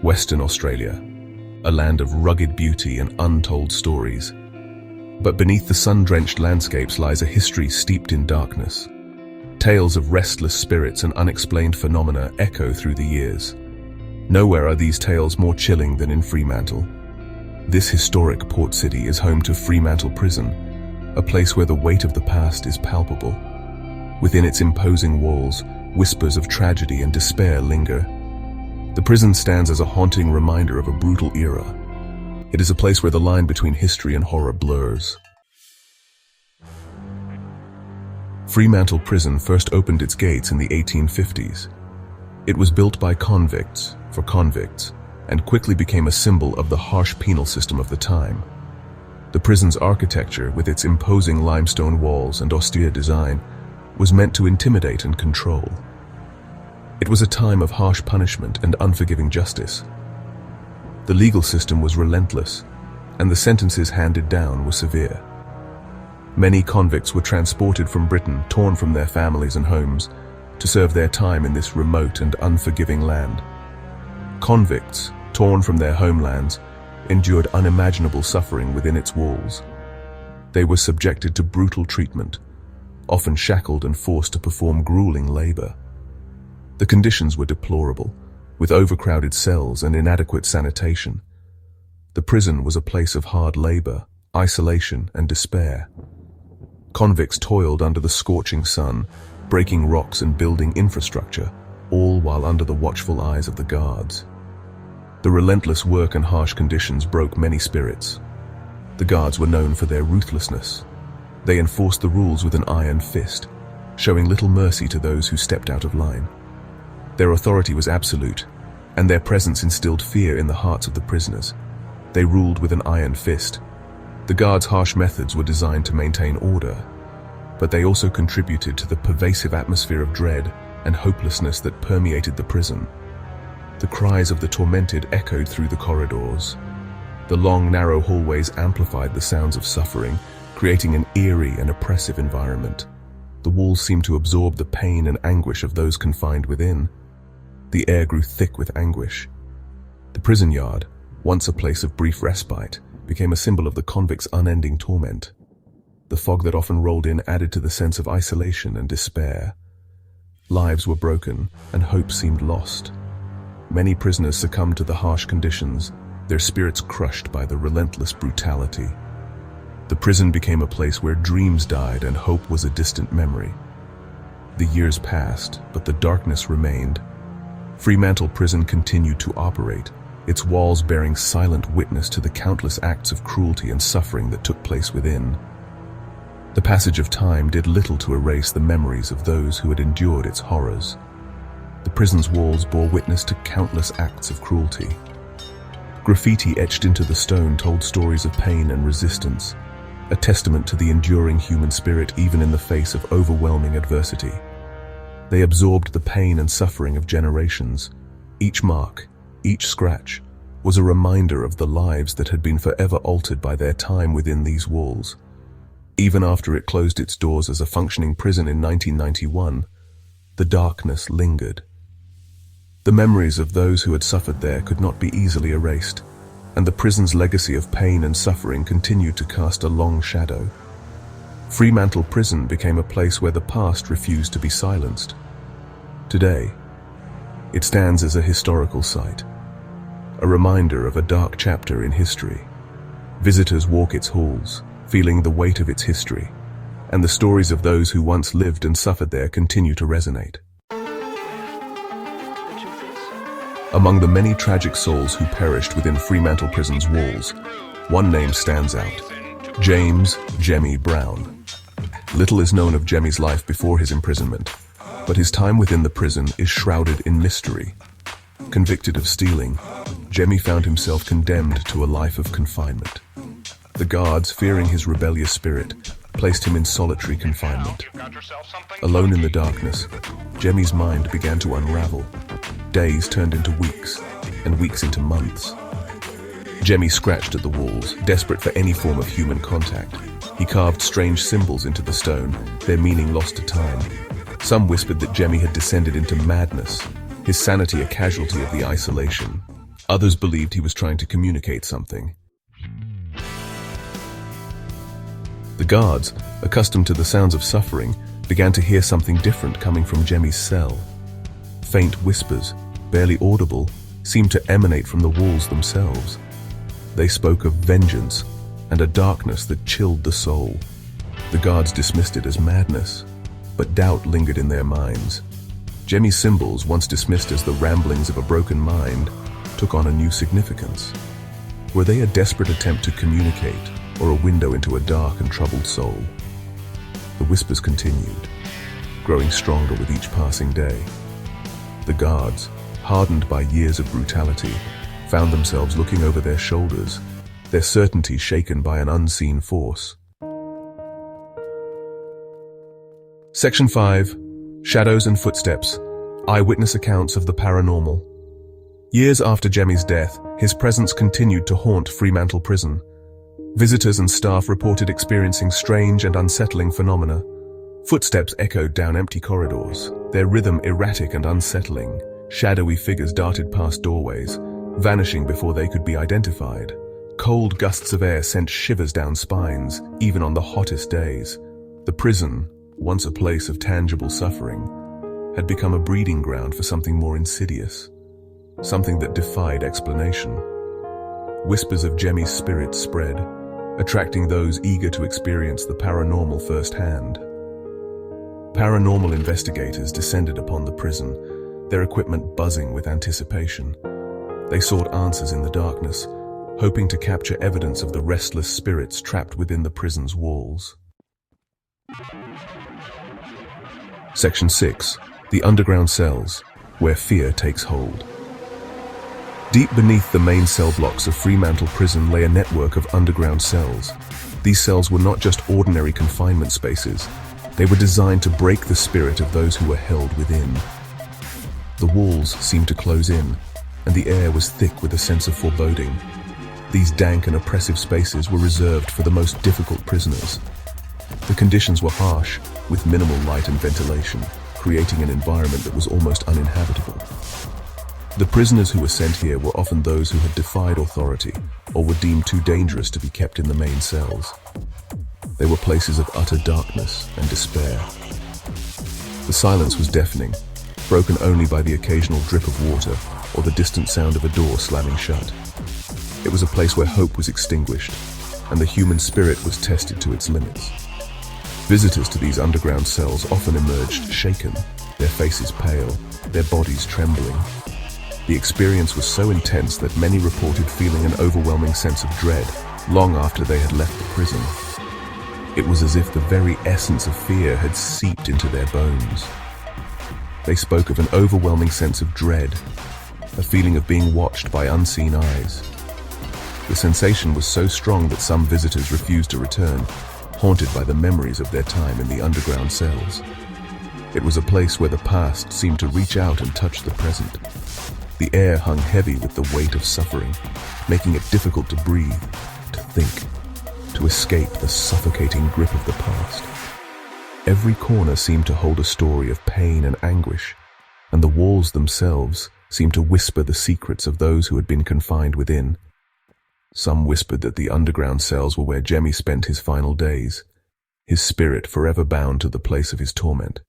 Western Australia, a land of rugged beauty and untold stories. But beneath the sun-drenched landscapes lies a history steeped in darkness. Tales of restless spirits and unexplained phenomena echo through the years. Nowhere are these tales more chilling than in Fremantle. This historic port city is home to Fremantle Prison, a place where the weight of the past is palpable. Within its imposing walls, whispers of tragedy and despair linger. The prison stands as a haunting reminder of a brutal era. It is a place where the line between history and horror blurs. Fremantle Prison first opened its gates in the 1850s. It was built by convicts, for convicts, and quickly became a symbol of the harsh penal system of the time. The prison's architecture, with its imposing limestone walls and austere design, was meant to intimidate and control. It was a time of harsh punishment and unforgiving justice. The legal system was relentless, and the sentences handed down were severe. Many convicts were transported from Britain, torn from their families and homes, to serve their time in this remote and unforgiving land. Convicts, torn from their homelands, endured unimaginable suffering within its walls. They were subjected to brutal treatment, often shackled and forced to perform grueling labor. The conditions were deplorable, with overcrowded cells and inadequate sanitation. The prison was a place of hard labor, isolation, and despair. Convicts toiled under the scorching sun, breaking rocks and building infrastructure, all while under the watchful eyes of the guards. The relentless work and harsh conditions broke many spirits. The guards were known for their ruthlessness. They enforced the rules with an iron fist, showing little mercy to those who stepped out of line. Their authority was absolute, and their presence instilled fear in the hearts of the prisoners. They ruled with an iron fist. The guards' harsh methods were designed to maintain order, but they also contributed to the pervasive atmosphere of dread and hopelessness that permeated the prison. The cries of the tormented echoed through the corridors. The long, narrow hallways amplified the sounds of suffering, creating an eerie and oppressive environment. The walls seemed to absorb the pain and anguish of those confined within. The air grew thick with anguish. The prison yard, once a place of brief respite, became a symbol of the convicts' unending torment. The fog that often rolled in added to the sense of isolation and despair. Lives were broken, and hope seemed lost. Many prisoners succumbed to the harsh conditions, their spirits crushed by the relentless brutality. The prison became a place where dreams died and hope was a distant memory. The years passed, but the darkness remained. Fremantle Prison continued to operate, its walls bearing silent witness to the countless acts of cruelty and suffering that took place within. The passage of time did little to erase the memories of those who had endured its horrors. The prison's walls bore witness to countless acts of cruelty. Graffiti etched into the stone told stories of pain and resistance, a testament to the enduring human spirit even in the face of overwhelming adversity. They absorbed the pain and suffering of generations. Each mark, each scratch, was a reminder of the lives that had been forever altered by their time within these walls. Even after it closed its doors as a functioning prison in 1991, the darkness lingered. The memories of those who had suffered there could not be easily erased, and the prison's legacy of pain and suffering continued to cast a long shadow. Fremantle Prison became a place where the past refused to be silenced. Today, it stands as a historical site, a reminder of a dark chapter in history. Visitors walk its halls, feeling the weight of its history, and the stories of those who once lived and suffered there continue to resonate. Among the many tragic souls who perished within Fremantle Prison's walls, one name stands out: James "Jemmy" Brown. Little is known of Jemmy's life before his imprisonment, but his time within the prison is shrouded in mystery. Convicted of stealing, Jemmy found himself condemned to a life of confinement. The guards, fearing his rebellious spirit, placed him in solitary confinement. Alone in the darkness, Jemmy's mind began to unravel. Days turned into weeks, and weeks into months. Jemmy scratched at the walls, desperate for any form of human contact. He carved strange symbols into the stone, their meaning lost to time. Some whispered that Jemmy had descended into madness, his sanity a casualty of the isolation. Others believed he was trying to communicate something. The guards, accustomed to the sounds of suffering, began to hear something different coming from Jemmy's cell. Faint whispers, barely audible, seemed to emanate from the walls themselves. They spoke of vengeance and a darkness that chilled the soul. The guards dismissed it as madness, but doubt lingered in their minds. Jemmy's symbols, once dismissed as the ramblings of a broken mind, took on a new significance. Were they a desperate attempt to communicate, or a window into a dark and troubled soul? The whispers continued, growing stronger with each passing day. The guards, hardened by years of brutality, found themselves looking over their shoulders, their certainty shaken by an unseen force. Section 5. Shadows and Footsteps. Eyewitness accounts of the paranormal. Years after Jemmy's death, his presence continued to haunt Fremantle Prison. Visitors and staff reported experiencing strange and unsettling phenomena. Footsteps echoed down empty corridors, their rhythm erratic and unsettling. Shadowy figures darted past doorways, vanishing before they could be identified. Cold gusts of air sent shivers down spines, even on the hottest days. The prison, once a place of tangible suffering, had become a breeding ground for something more insidious, something that defied explanation. Whispers of Jemmy's spirit spread, attracting those eager to experience the paranormal firsthand. Paranormal investigators descended upon the prison, their equipment buzzing with anticipation. They sought answers in the darkness, hoping to capture evidence of the restless spirits trapped within the prison's walls. Section 6. The Underground Cells, where fear takes hold. Deep beneath the main cell blocks of Fremantle Prison lay a network of underground cells. These cells were not just ordinary confinement spaces. They were designed to break the spirit of those who were held within. The walls seemed to close in, and the air was thick with a sense of foreboding. These dank and oppressive spaces were reserved for the most difficult prisoners. The conditions were harsh, with minimal light and ventilation, creating an environment that was almost uninhabitable. The prisoners who were sent here were often those who had defied authority or were deemed too dangerous to be kept in the main cells. They were places of utter darkness and despair. The silence was deafening, broken only by the occasional drip of water or the distant sound of a door slamming shut. It was a place where hope was extinguished, and the human spirit was tested to its limits. Visitors to these underground cells often emerged shaken, their faces pale, their bodies trembling. The experience was so intense that many reported feeling an overwhelming sense of dread long after they had left the prison. It was as if the very essence of fear had seeped into their bones. They spoke of an overwhelming sense of dread, a feeling of being watched by unseen eyes. The sensation was so strong that some visitors refused to return, haunted by the memories of their time in the underground cells. It was a place where the past seemed to reach out and touch the present. The air hung heavy with the weight of suffering, making it difficult to breathe, to think, to escape the suffocating grip of the past. Every corner seemed to hold a story of pain and anguish, and the walls themselves seemed to whisper the secrets of those who had been confined within. Some whispered that the underground cells were where Jemmy spent his final days, his spirit forever bound to the place of his torment.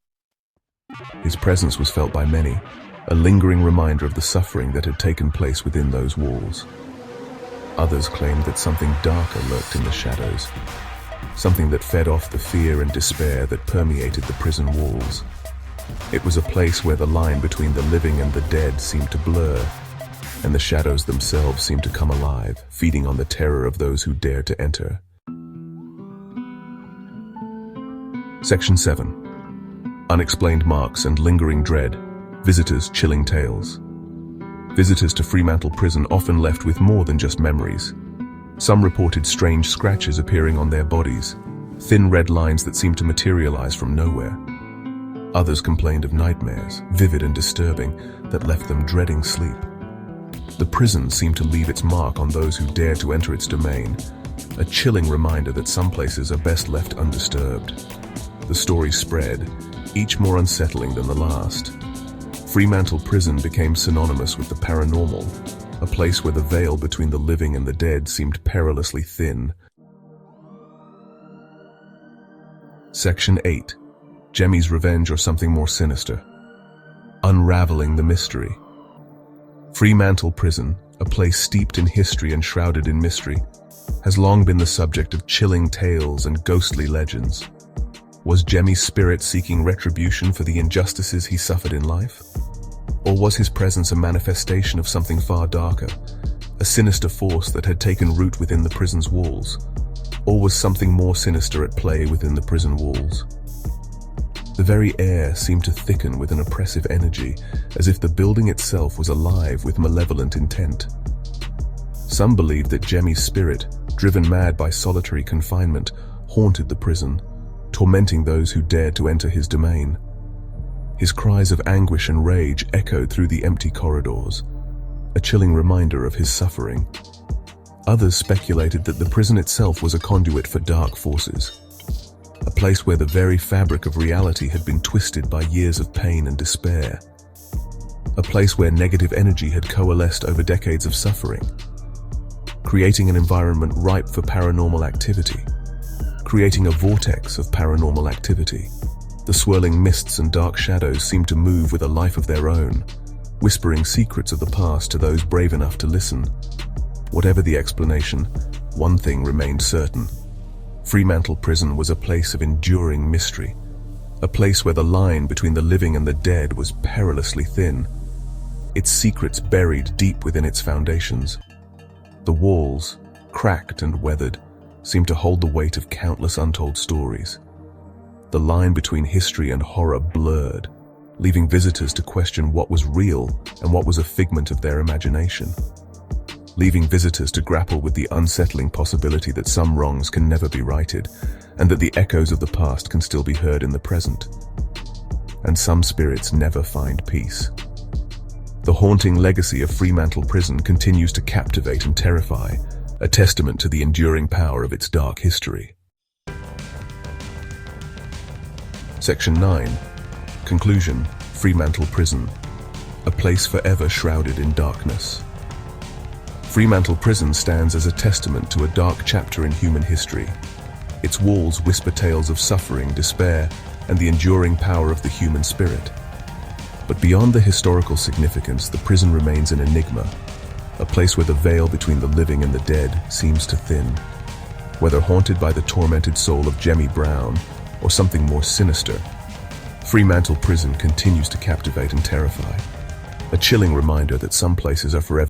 His presence was felt by many, a lingering reminder of the suffering that had taken place within those walls. Others claimed that something darker lurked in the shadows, something that fed off the fear and despair that permeated the prison walls. It was a place where the line between the living and the dead seemed to blur, and the shadows themselves seemed to come alive, feeding on the terror of those who dared to enter. Section 7. Unexplained marks and lingering dread. Visitors' chilling tales. Visitors to Fremantle Prison often left with more than just memories. Some reported strange scratches appearing on their bodies, thin red lines that seemed to materialize from nowhere. Others complained of nightmares, vivid and disturbing, that left them dreading sleep. The prison seemed to leave its mark on those who dared to enter its domain, a chilling reminder that some places are best left undisturbed. The stories spread, each more unsettling than the last. Fremantle Prison became synonymous with the paranormal, a place where the veil between the living and the dead seemed perilously thin. Section 8. Jemmy's Revenge, or something more sinister. Unraveling the mystery. Fremantle Prison, a place steeped in history and shrouded in mystery, has long been the subject of chilling tales and ghostly legends. Was Jemmy's spirit seeking retribution for the injustices he suffered in life? Or was his presence a manifestation of something far darker, a sinister force that had taken root within the prison's walls? Or was something more sinister at play within the prison walls? The very air seemed to thicken with an oppressive energy, as if the building itself was alive with malevolent intent. Some believed that Jemmy's spirit, driven mad by solitary confinement, haunted the prison, tormenting those who dared to enter his domain. His cries of anguish and rage echoed through the empty corridors, a chilling reminder of his suffering. Others speculated that the prison itself was a conduit for dark forces, a place where the very fabric of reality had been twisted by years of pain and despair, a place where negative energy had coalesced over decades of suffering, creating an environment ripe for paranormal activity, creating a vortex of paranormal activity. The swirling mists and dark shadows seemed to move with a life of their own, whispering secrets of the past to those brave enough to listen. Whatever the explanation, one thing remained certain. Fremantle Prison was a place of enduring mystery, a place where the line between the living and the dead was perilously thin, its secrets buried deep within its foundations. The walls, cracked and weathered, seemed to hold the weight of countless untold stories. The line between history and horror blurred, leaving visitors to question what was real and what was a figment of their imagination. Leaving visitors to grapple with the unsettling possibility that some wrongs can never be righted, and that the echoes of the past can still be heard in the present. And some spirits never find peace. The haunting legacy of Fremantle Prison continues to captivate and terrify, a testament to the enduring power of its dark history. Section 9. Conclusion. Fremantle Prison, a place forever shrouded in darkness. Fremantle Prison stands as a testament to a dark chapter in human history. Its walls whisper tales of suffering, despair, and the enduring power of the human spirit. But beyond the historical significance, the prison remains an enigma, a place where the veil between the living and the dead seems to thin. Whether haunted by the tormented soul of Jemmy Brown or something more sinister, Fremantle Prison continues to captivate and terrify, a chilling reminder that some places are forever